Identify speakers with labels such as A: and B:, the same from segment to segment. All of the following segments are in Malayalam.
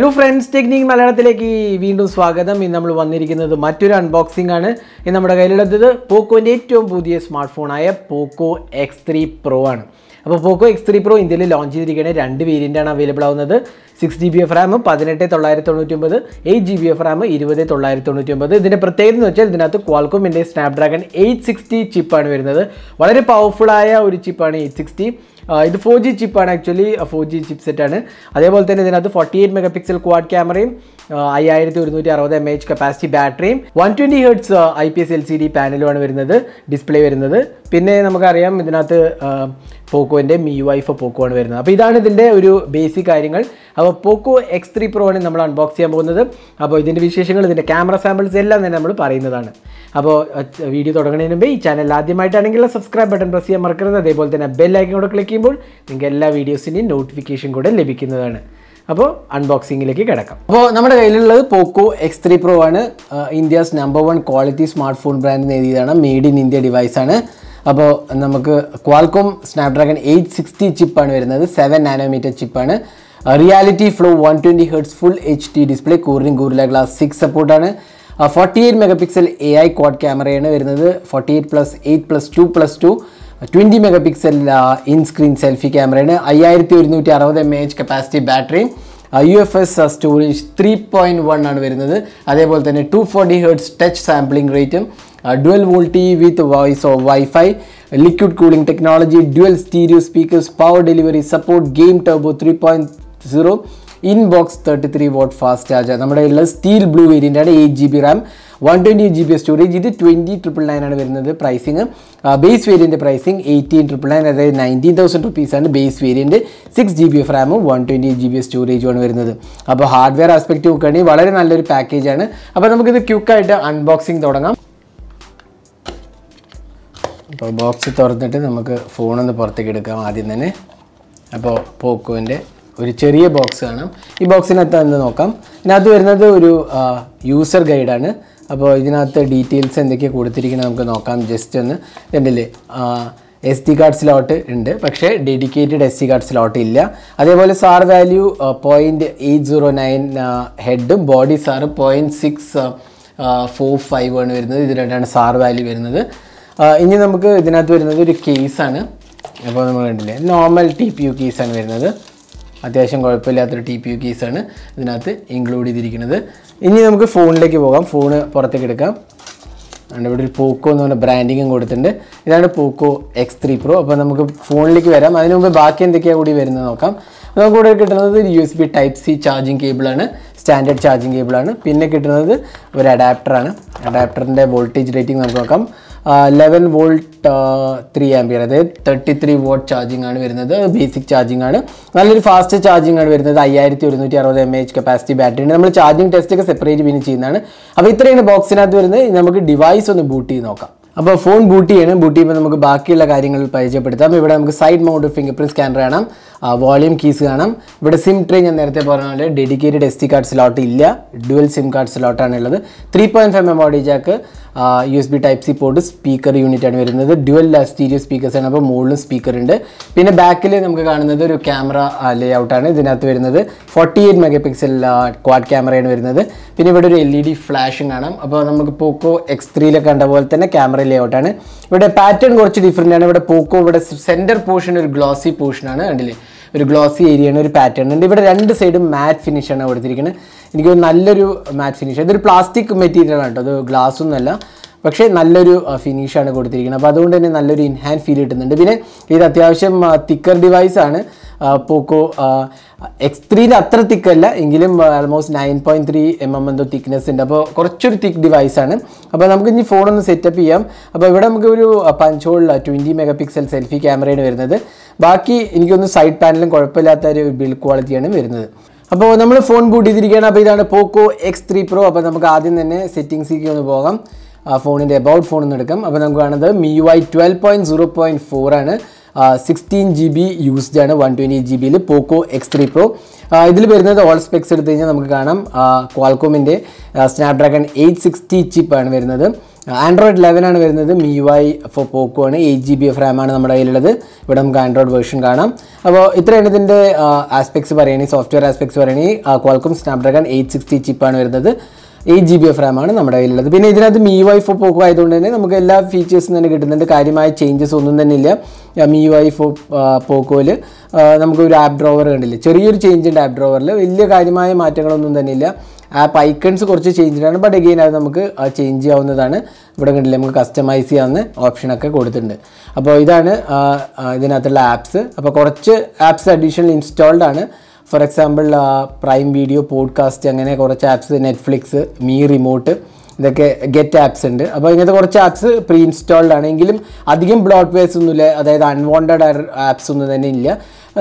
A: Hello friends, Technique Malayalam വീണ്ടും സ്വാഗതം. ഇന്ന് നമ്മൾ വന്നിരിക്കുന്നത് മറ്റൊരു അൺബോക്സിംഗ് ആണ്. ഇന്ന് നമ്മുടെ കയ്യിലുള്ളത് പോക്കോന്റെ ഏറ്റവും പുതിയ സ്മാർട്ട് ഫോൺ ആയ Poco X3 Pro ആണ്. അപ്പോൾ Poco X3 Pro ഇന്ത്യയിൽ ലോഞ്ച് ചെയ്തിരിക്കുന്ന രണ്ട് വേരിയന്റ് ആണ് അവൈലബിൾ ആവുന്നത്. 6GB RAM 18999, 8GB RAM 20999. ഇതിന്റെ പ്രത്യേകത എന്ന് വെച്ചാൽ ഇതിനകത്ത് Qualcomm Snapdragon 860 ചിപ്പ് ആണ് വരുന്നത്. വളരെ പവർഫുൾ ആയ ഒരു ചിപ്പാണ് 860. ഇത് 4G ചിപ്പാണ്, ആക്ച്വലി 4G ചിപ്സെറ്റ് ആണ്. അതേപോലെ തന്നെ ഇതിനകത്ത് 48 മെഗാപിക്സൽ ക്വാഡ് ക്യാമറയും 5160 mAh കപ്പാസിറ്റി ബാറ്ററിയും 120 Hz IPS LCD പാനലുമാണ് വരുന്നത്, ഡിസ്പ്ലേ വരുന്നത്. പിന്നെ നമുക്കറിയാം ഇതിനകത്ത് പോക്കോൻ്റെ MIUI for Poco ആണ് വരുന്നത്. അപ്പോൾ ഇതാണ് ഇതിൻ്റെ ഒരു ബേസിക് കാര്യങ്ങൾ. അപ്പോൾ Poco X3 Pro ആണ് നമ്മൾ അൺബോക്സ് ചെയ്യാൻ പോകുന്നത്. അപ്പോൾ ഇതിൻ്റെ വിശേഷങ്ങൾ, ഇതിൻ്റെ ക്യാമറ സാമ്പിൾസ് എല്ലാം തന്നെ നമ്മൾ പറയുന്നതാണ്. അപ്പോൾ വീഡിയോ തുടങ്ങുന്നതിന് മുമ്പ് ഈ ചാനൽ ആദ്യമായിട്ടാണെങ്കിൽ സബ്സ്ക്രൈബ് ബട്ടൺ പ്രസ് ചെയ്യാൻ മറക്കരുത്. അതേപോലെ തന്നെ ബെൽ ഐക്കൺ കൂടെ ക്ലിക്ക് ചെയ്യുമ്പോൾ നിങ്ങൾക്ക് എല്ലാ വീഡിയോസിൻ്റെയും നോട്ടിഫിക്കേഷൻ കൂടെ ലഭിക്കുന്നതാണ്. അപ്പോൾ അൺബോക്സിങ്ങിലേക്ക് കിടക്കാം. അപ്പോൾ നമ്മുടെ കയ്യിലുള്ളത് Poco X3 Pro ആണ്. India's #1 quality smart phone brand എഴുതിയതാണ്. മെയ്ഡ് ഇൻ ഇന്ത്യ ഡിവൈസാണ്. അപ്പോൾ നമുക്ക് Qualcomm Snapdragon 860 ചിപ്പാണ് വരുന്നത്. 7 നാനോമീറ്റർ ചിപ്പാണ്. Reality flow 120 Hz full HD display, കൂറിംഗ് Gorilla Glass 6 സപ്പോർട്ടാണ്. 48 മെഗാപിക്സൽ AI ക്വാഡ് ക്യാമറയാണ് വരുന്നത്. 48+8+2+2 20 മെഗാപിക്സൽ ഇൻ സ്ക്രീൻ സെൽഫി ക്യാമറയാണ്. 5160 mAh കപ്പാസിറ്റി ബാറ്ററിയും UFS സ്റ്റോറേജ് 3.1 ആണ് വരുന്നത്. അതേപോലെ തന്നെ 240 Hz ടച്ച് സാമ്പിളിംഗ് റേറ്റും, dual VoLTE with voice of wifi, liquid cooling technology, dual stereo speakers, power delivery support, game turbo 3.0, inbox 33 watt fast charger. നമ്മുടെ ഉള്ള സ്റ്റീൽ ബ്ലൂ വേരിയൻ്റ് ആണ്. 8GB RAM 128GB storage. ഇത് 20,999 ആണ് വരുന്നത് പ്രൈസിങ്. ബേസ് വേരിയൻ്റ് പ്രൈസിങ് 18,999, അതായത് 19,000 റുപ്പീസാണ് base variant. 6GB RAM 128GB സ്റ്റോറേജുമാണ് വരുന്നത്. അപ്പോൾ ഹാർഡ്വെയർ ആസ്പെക്റ്റ് നോക്കുകയാണെങ്കിൽ വളരെ നല്ലൊരു പാക്കേജാണ്. അപ്പോൾ നമുക്കിത് ക്വിക്കായിട്ട് അൺബോക്സിങ് തുടങ്ങാം. അപ്പോൾ ബോക്സ് തുറന്നിട്ട് നമുക്ക് ഫോണൊന്ന് പുറത്തേക്ക് എടുക്കാം ആദ്യം തന്നെ. അപ്പോൾ പോക്കോൻ്റെ ഒരു ചെറിയ ബോക്സ് കാണാം. ഈ ബോക്സിനകത്ത് ഒന്ന് നോക്കാം. ഇതിനകത്ത് വരുന്നത് ഒരു യൂസർ ഗൈഡാണ്. അപ്പോൾ ഇതിനകത്ത് ഡീറ്റെയിൽസ് എന്തൊക്കെയാണ് കൊടുത്തിരിക്കുന്നത് നമുക്ക് നോക്കാം. ജസ്റ്റ് ഒന്ന് ഇതുണ്ടല്ലേ, SD കാർഡ് സ്ലോട്ട് ഉണ്ട്, പക്ഷേ ഡെഡിക്കേറ്റഡ് SD കാർഡ് സ്ലോട്ട് ഇല്ല. അതേപോലെ സാർ വാല്യൂ 0.809 ഹെഡും ബോഡി സാറ് 0.645 ആണ് വരുന്നത്. ഇത് രണ്ടാണ് സാർ വാല്യൂ വരുന്നത്. ഇനി നമുക്ക് ഇതിനകത്ത് വരുന്നത് ഒരു കേസാണ്. അപ്പോൾ നമ്മൾ കണ്ടില്ലേ, നോർമൽ TPU കേസാണ് വരുന്നത്. അത്യാവശ്യം കുഴപ്പമില്ലാത്തൊരു TPU കേസാണ് ഇതിനകത്ത് ഇൻക്ലൂഡ് ചെയ്തിരിക്കുന്നത്. ഇനി നമുക്ക് ഫോണിലേക്ക് പോകാം. ഫോണ് പുറത്തേക്ക് എടുക്കാം. ഇവിടെ ഒരു പോക്കോ എന്ന് പറഞ്ഞ ബ്രാൻഡിങ്ങും കൊടുത്തിട്ടുണ്ട്. ഇതാണ് Poco X3 Pro. അപ്പോൾ നമുക്ക് ഫോണിലേക്ക് വരാം. അതിന് മുമ്പ് ബാക്കി എന്തൊക്കെയാണ് കൂടി വരുന്നത് നോക്കാം. നമുക്ക് ഇവിടെ കിട്ടുന്നത് USB Type-C ചാർജിങ് കേബിളാണ്, സ്റ്റാൻഡേർഡ് ചാർജിങ് കേബിളാണ്. പിന്നെ കിട്ടുന്നത് ഒരു അഡാപ്റ്ററാണ്. അഡാപ്റ്ററിൻ്റെ വോൾട്ടേജ് റേറ്റിംഗ് നമുക്ക് നോക്കാം. 11 വോൾട്ട് 3 ആംപിയർ, അതായത് 33 watt ചാർജിങ് ആണ് വരുന്നത്. ബേസിക് ചാർജിങ് ആണ്. നല്ലൊരു ഫാസ്റ്റ് ചാർജിങ് ആണ് വരുന്നത്. 5160 mAh കപ്പാസിറ്റി ബാറ്ററി ഉണ്ട്. നമ്മൾ ചാർജിങ് ടെസ്റ്റ് ഒക്കെ സെപ്പറേറ്റ് പിന്നെ ചെയ്യുന്നതാണ്. അപ്പോൾ ഇത്രയാണ് ബോക്സിനകത്ത് വരുന്നത്. നമുക്ക് ഡിവൈസ് ഒന്ന് ബൂട്ട് ചെയ്ത് നോക്കാം. അപ്പോൾ ഫോൺ ബൂട്ട് ചെയ്യണം. ബൂട്ട് ചെയ്യുമ്പോൾ നമുക്ക് ബാക്കിയുള്ള കാര്യങ്ങൾ പരിചയപ്പെടുത്താം. ഇവിടെ നമുക്ക് side mount finger print scanner കാണാം, വോളിയം കീസ് കാണാം. ഇവിടെ സിം ട്രേ ഞാൻ നേരത്തെ പറഞ്ഞ പോലെ ഡെഡിക്കേറ്റഡ് SD കാർഡ് സ്ലോട്ട് ഇല്ല, ഡുവൽ സിം കാർഡ് സ്ലോട്ടാണ് ഉള്ളത്. 3.5mm audio Jack, USB Type-C port, speaker unit ആണ് വരുന്നത്. ഡ്യുവൽ സ്റ്റീരിയോ സ്പീക്കേഴ്സ് ആണ്. അപ്പോൾ മുകളിലും സ്പീക്കർ ഉണ്ട്. പിന്നെ ബാക്കിൽ നമുക്ക് കാണുന്നത് ഒരു ക്യാമറ ലേ ഔട്ടാണ്. ഇതിനകത്ത് വരുന്നത് 48 മെഗാപിക്സൽ ക്വാഡ് ക്യാമറയാണ് വരുന്നത്. പിന്നെ ഇവിടെ ഒരു LED ഫ്ലാഷും കാണാം. അപ്പോൾ നമുക്ക് Poco X3 കണ്ട പോലെ തന്നെ ക്യാമറ ലേ ഔട്ടാണ്. ഇവിടെ പാറ്റേൺ കുറച്ച് ഡിഫറെൻ്റ് ആണ്. ഇവിടെ പോക്കോ ഇവിടെ സെൻറ്റർ പോർഷൻ ഒരു ഗ്ലോസി പോർഷനാണ്. കണ്ടില്ലേ, ഒരു ഗ്ലോസി ഏരിയയാണ്, ഒരു പാറ്റേൺ ഉണ്ട്. ഇവിടെ രണ്ട് സൈഡും മാറ്റ് ഫിനിഷാണ് കൊടുത്തിരിക്കുന്നത്. എനിക്ക് നല്ലൊരു മാറ്റ് ഫിനിഷ്. ഇതൊരു പ്ലാസ്റ്റിക് മെറ്റീരിയൽ ആണ് കേട്ടോ, അത് ഗ്ലാസ് ഒന്നുമല്ല, പക്ഷേ നല്ലൊരു ഫിനിഷാണ് കൊടുത്തിരിക്കുന്നത്. അപ്പോൾ അതുകൊണ്ട് തന്നെ നല്ലൊരു ഇൻഹാൻഡ് ഫീൽ കിട്ടുന്നുണ്ട്. പിന്നെ ഇത് അത്യാവശ്യം തിക്കർ ഡിവൈസാണ്. പോക്കോ X3 അത്ര തിക്കല്ല എങ്കിലും ആൾമോസ്റ്റ് 9.3mm എന്തോ തിക്നെസ് ഉണ്ട്. അപ്പോൾ കുറച്ചൊരു തിക്ക് ഡിവൈസാണ്. അപ്പോൾ നമുക്ക് ഇനി ഫോണൊന്ന് സെറ്റപ്പ് ചെയ്യാം. അപ്പോൾ ഇവിടെ നമുക്ക് ഒരു പഞ്ച് ഹോൾ 20 മെഗാപിക്സൽ സെൽഫി ക്യാമറയാണ് വരുന്നത്. ബാക്കി എനിക്കൊന്ന് സൈഡ് പാനലും കുഴപ്പമില്ലാത്ത ഒരു ബിൽഡ് ക്വാളിറ്റിയാണ് വരുന്നത്. അപ്പോൾ നമ്മൾ ഫോൺ ബൂട്ട് ചെയ്തിരിക്കുകയാണ്. അപ്പോൾ ഇതാണ് Poco X3 Pro. അപ്പോൾ നമുക്ക് ആദ്യം തന്നെ സെറ്റിങ്സിലേക്ക് ഒന്ന് പോകാം. ഫോണിൻ്റെ അബൌട്ട് ഫോൺ ഒന്ന് എടുക്കാം. അപ്പോൾ നമുക്ക് കാണുന്നത് MIUI 12.0.4 ആണ്. 16 GB യൂസ്ഡ് ആണ് 128 GB പോക്കോ X3 Pro. ഇതിൽ വരുന്നത് ഓൾ സ്പെക്സ് എടുത്തു കഴിഞ്ഞാൽ നമുക്ക് കാണാം ക്വാൾകോമിൻ്റെ സ്നാപ്ഡ്രാഗൺ 860 ചിപ്പാണ് വരുന്നത്. ആൻഡ്രോയിഡ് 11 ആണ് വരുന്നത്. MIUI ഫോർ പോക്കോ ആണ്. 8 GB of RAM ആണ് നമ്മുടെ കയ്യിലുള്ളത്. ഇവിടെ നമുക്ക് ആൻഡ്രോയിഡ് വേർഷൻ കാണാം. അപ്പോൾ ഇത്രയാണ് ഇതിൻ്റെ ആസ്പെക്ട്സ് പറയുകയാണെങ്കിൽ, സോഫ്റ്റ്വെയർ ആസ്പെക്ട്സ് പറയുകയാണെങ്കിൽ ക്വാൾകോം സ്നാപ്ഡ്രാഗൺ 860 ചിപ്പാണ് വരുന്നത്. 8 GB of RAM ആണ് നമ്മുടെ കയ്യിലുള്ളത്. പിന്നെ ഇതിനകത്ത് MIUI ഫോർ പോക്കോ ആയതുകൊണ്ട് തന്നെ നമുക്ക് എല്ലാ ഫീച്ചേഴ്സും തന്നെ കിട്ടുന്നുണ്ട്. കാര്യമായ ചേഞ്ചസ് ഒന്നും തന്നെ ഇല്ല. MIUI ഫോർ പോക്കോയിൽ നമുക്കൊരു ആപ്പ് ഡ്രോവർ കണ്ടില്ലേ, ചെറിയൊരു ചേഞ്ച് ഉണ്ട് ആപ്പ് ഡ്രോവറിൽ. വലിയ കാര്യമായ മാറ്റങ്ങളൊന്നും തന്നെ ഇല്ല. ആപ്പ് ഐക്കൺസ് കുറച്ച് ചേഞ്ചാണ്, ബട്ട് അഗെയിൻ അത് നമുക്ക് ചേഞ്ച് ചെയ്യാവുന്നതാണ്. ഇവിടെ കണ്ടില്ലേ, നമുക്ക് കസ്റ്റമൈസ് ചെയ്യാവുന്ന ഓപ്ഷനൊക്കെ കൊടുത്തിട്ടുണ്ട്. അപ്പോൾ ഇതാണ് ഇതിനകത്തുള്ള ആപ്സ്. അപ്പോൾ കുറച്ച് ആപ്സ് അഡീഷണൽ ഇൻസ്റ്റാൾഡ് ആണ്. For example prime video, podcast, അങ്ങനെ കുറച്ച് ആപ്സ്, നെറ്റ്ഫ്ലിക്സ്, മീ റിമോട്ട്, ഇതൊക്കെ ഗെറ്റ് ആപ്സ് ഉണ്ട്. അപ്പോൾ ഇങ്ങനത്തെ കുറച്ച് ആപ്സ് പ്രീ ഇൻസ്റ്റാൾഡ് ആണ്. എങ്കിലും അധികം ബ്ലോട്ട്വെയർസ് ഒന്നുമില്ല, അതായത് അൺവാണ്ടഡ് ആപ്സ് ഒന്നും തന്നെ ഇല്ല.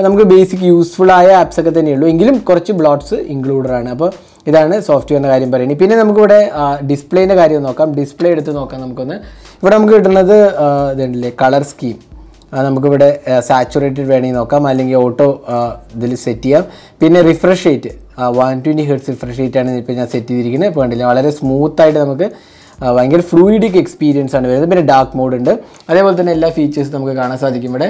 A: നമുക്ക് ബേസിക് യൂസ്ഫുൾ ആയ ആപ്സ് ഒക്കെ തന്നെയുള്ളൂ, എങ്കിലും കുറച്ച് ബ്ലോട്ട്സ് ഇൻക്ലൂഡഡ് ആണ്. അപ്പോൾ ഇതാണ് സോഫ്റ്റ്വെയറിൻ്റെ കാര്യം പറയുന്നത്. പിന്നെ നമുക്കിവിടെ ഡിസ്പ്ലേൻ്റെ കാര്യം നോക്കാം. ഡിസ്പ്ലേ എടുത്ത് നോക്കാം നമുക്കൊന്ന്. ഇവിടെ നമുക്ക് കിട്ടുന്നത് ഇതുണ്ടല്ലേ, കളർ സ്കീം. നമുക്കിവിടെ സാച്ചുറേറ്റഡ് വേണമെങ്കിൽ നോക്കാം, അല്ലെങ്കിൽ ഓട്ടോ ഇതിൽ സെറ്റ് ചെയ്യാം. പിന്നെ റിഫ്രഷ് റേറ്റ് 120 Hz റിഫ്രഷ് റേറ്റാണ് ഇപ്പോൾ ഞാൻ സെറ്റ് ചെയ്തിരിക്കുന്നത്. ഇപ്പോൾ കണ്ടില്ലേ, വളരെ സ്മൂത്തായിട്ട് നമുക്ക് ഭയങ്കര ഫ്ലൂയിഡിക് എക്സ്പീരിയൻസ് ആണ് വരുന്നത്. പിന്നെ ഡാർക്ക് മോഡ് ഉണ്ട്. അതേപോലെ തന്നെ എല്ലാ ഫീച്ചേഴ്സും നമുക്ക് കാണാൻ സാധിക്കും. ഇവിടെ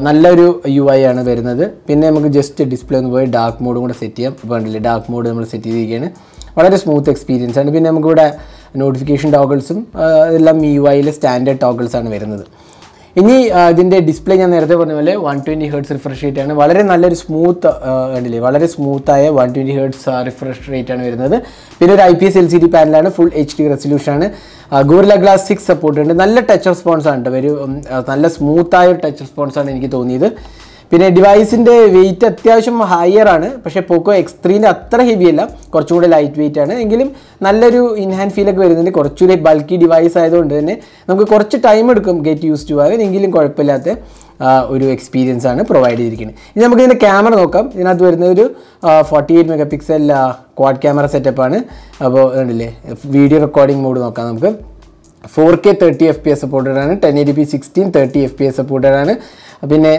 A: നല്ലൊരു UI ആണ് വരുന്നത്. പിന്നെ നമുക്ക് ജസ്റ്റ് ഡിസ്പ്ലേ ഒന്ന് പോയി ഡാർക്ക് മോഡും കൂടെ സെറ്റ് ചെയ്യാം. ഇപ്പോൾ കണ്ടില്ലേ, ഡാർക്ക് മോഡ് നമ്മൾ സെറ്റ് ചെയ്തിരിക്കുകയാണ്. വളരെ സ്മൂത്ത് എക്സ്പീരിയൻസ് ആണ്. പിന്നെ നമുക്കിവിടെ നോട്ടിഫിക്കേഷൻ ടോഗിൾസും എല്ലാം MIUIയിലെ സ്റ്റാൻഡേർഡ് ടോഗിൾസ് ആണ് വരുന്നത്. ഇനി ഇതിൻ്റെ ഡിസ്പ്ലേ ഞാൻ നേരത്തെ പറഞ്ഞ പോലെ 120 Hz റിഫ്രഷ് റേറ്റ് ആണ്. വളരെ നല്ലൊരു സ്മൂത്ത് കണ്ടില്ലേ, വളരെ സ്മൂത്തായ 120 Hz റിഫ്രഷ് റേറ്റ് ആണ് വരുന്നത്. പിന്നെ ഒരു IPS LCD പാനലാണ്, ഫുൾ HD റെസൊല്യൂഷൻ ആണ്. ഗോറില്ല ഗ്ലാസ് 6 സപ്പോർട്ട് ഉണ്ട്. നല്ല ടച്ച് റെസ്പോൺസ് ആണ്, ഒരു നല്ല സ്മൂത്തായ ഒരു ടച്ച് റെസ്പോൺസ് ആണ് എനിക്ക് തോന്നിയത്. പിന്നെ ഡിവൈസിൻ്റെ വെയിറ്റ് അത്യാവശ്യം ഹയർ ആണ്, പക്ഷേ പോക്കോ X3ൻ്റെ അത്ര ഹെവി അല്ല, കുറച്ചും കൂടെ ലൈറ്റ് വെയിറ്റ് ആണ്. എങ്കിലും നല്ലൊരു ഇൻഹാൻഡ് ഫീലൊക്കെ വരുന്നുണ്ട്. കുറച്ചുകൂടി ബൾക്കി ഡിവൈസ് ആയതുകൊണ്ട് തന്നെ നമുക്ക് കുറച്ച് ടൈം എടുക്കും ഗെറ്റ് യൂസ് ടു ആവാൻ, എങ്കിലും കുഴപ്പമില്ലാത്ത ഒരു എക്സ്പീരിയൻസ് ആണ് പ്രൊവൈഡ് ചെയ്തിരിക്കുന്നത്. ഇനി നമുക്ക് ഇതിൻ്റെ ക്യാമറ നോക്കാം. ഇതിനകത്ത് വരുന്ന ഒരു 48 MP ക്വാഡ് ക്യാമറ സെറ്റപ്പാണ്. അപ്പോൾ കണ്ടില്ലേ, വീഡിയോ റെക്കോർഡിംഗ് മോഡ് നോക്കാം നമുക്ക്. 4K 30 FPS സപ്പോർട്ടഡ് ആണ്. 1080p 16 30 FPS സപ്പോർട്ടഡ് ആണ്. പിന്നെ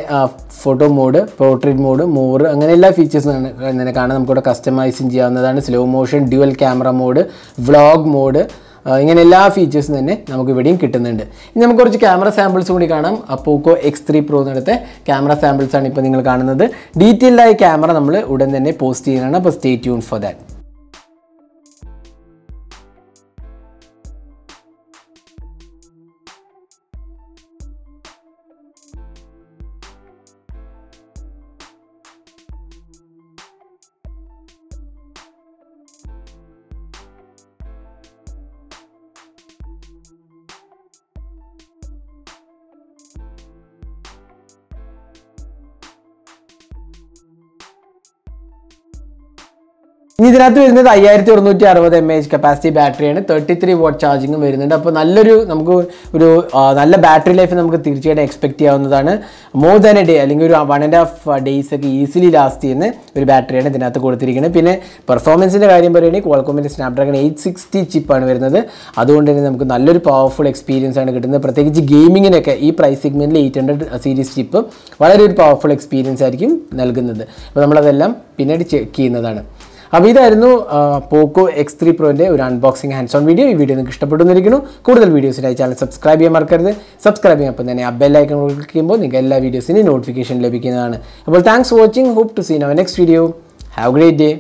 A: photo mode, portrait mode, more, അങ്ങനെ എല്ലാ ഫീച്ചേഴ്സും തന്നെ കാണാൻ നമുക്കിവിടെ കസ്റ്റമൈസിങ് ചെയ്യാവുന്നതാണ്. Slow motion, dual camera mode, vlog mode, ഇങ്ങനെ എല്ലാ ഫീച്ചേഴ്സും തന്നെ നമുക്ക് ഇവിടെയും കിട്ടുന്നുണ്ട്. ഇനി നമുക്ക് കുറച്ച് ക്യാമറ സാമ്പിൾസ് കൂടി കാണാം. പോക്കോ X3 Pro എന്നിടത്തെ ക്യാമറ സാമ്പിൾസ് ആണ് ഇപ്പോൾ നിങ്ങൾ കാണുന്നത്. ഡീറ്റെയിൽഡ് ആയ ക്യാമറ നമ്മൾ ഉടൻ തന്നെ പോസ്റ്റ് ചെയ്യുന്നതാണ്. അപ്പോൾ സ്റ്റേ ട്യൂൺ ഫോർ ദാറ്റ്. ഇനി ഇതിനകത്ത് വരുന്നത് 5160 mAh കപ്പാസിറ്റി ബാറ്ററിയാണ്. 33 watt ചാർജിങ്ങും വരുന്നുണ്ട്. അപ്പോൾ നമുക്ക് ഒരു നല്ല ബാറ്ററി ലൈഫ് നമുക്ക് തീർച്ചയായിട്ടും എക്സ്പെക്ട് ചെയ്യാവുന്നതാണ്. മോർ ദാൻ എ ഡേ, അല്ലെങ്കിൽ ഒരു 1.5 days ഒക്കെ ഈസിലി ലാസ്റ്റ് ചെയ്യുന്ന ഒരു ബാറ്ററിയാണ് ഇതിനകത്ത് കൊടുത്തിരിക്കുന്നത്. പിന്നെ പെർഫോമൻസിൻ്റെ കാര്യം പറയുകയാണെങ്കിൽ ക്വാൾകോമിൻ്റെ സ്നാപ്ഡ്രാഗൺ 860 ചിപ്പാണ് വരുന്നത്. അതുകൊണ്ട് തന്നെ നമുക്ക് നല്ലൊരു പവർഫുൾ എക്സ്പീരിയൻസ് ആണ് കിട്ടുന്നത്. പ്രത്യേകിച്ച് ഗെയിമിങ്ങിനൊക്കെ ഈ പ്രൈസ് സെഗ്മെൻറ്റിൽ 800 സീരീസ് ചിപ്പ് വളരെ ഒരു പവർഫുൾ എക്സ്പീരിയൻസ് ആയിരിക്കും നൽകുന്നത്. അപ്പോൾ നമ്മളതെല്ലാം പിന്നീട് ചെക്ക് ചെയ്യുന്നതാണ്. അപ്പോൾ ഇതായിരുന്നു പോക്കോ X3 Proൻ്റെ ഒരു അൺബോക്സിംഗ് ഹാൻഡ്സ് ഓൺ വീഡിയോ. ഈ വീഡിയോ നിങ്ങൾക്ക് ഇഷ്ടപ്പെടുന്നിരിക്കുന്നു. കൂടുതൽ വീഡിയോസിനായി ചാനൽ സബ്സ്ക്രൈബ് ചെയ്യാൻ മറക്കരുത്. സബ്സ്ക്രൈബ് ചെയ്യുമ്പോൾ തന്നെ ആ ബെൽ ഐക്കൺ ക്ലിക്ക് ചെയ്യുമ്പോൾ നിങ്ങൾക്ക് എല്ലാ വീഡിയോസിനും നോട്ടിഫിക്കേഷൻ ലഭിക്കുന്നതാണ്. അപ്പോൾ thanks for watching. Hope to see in our next video. Have a great day.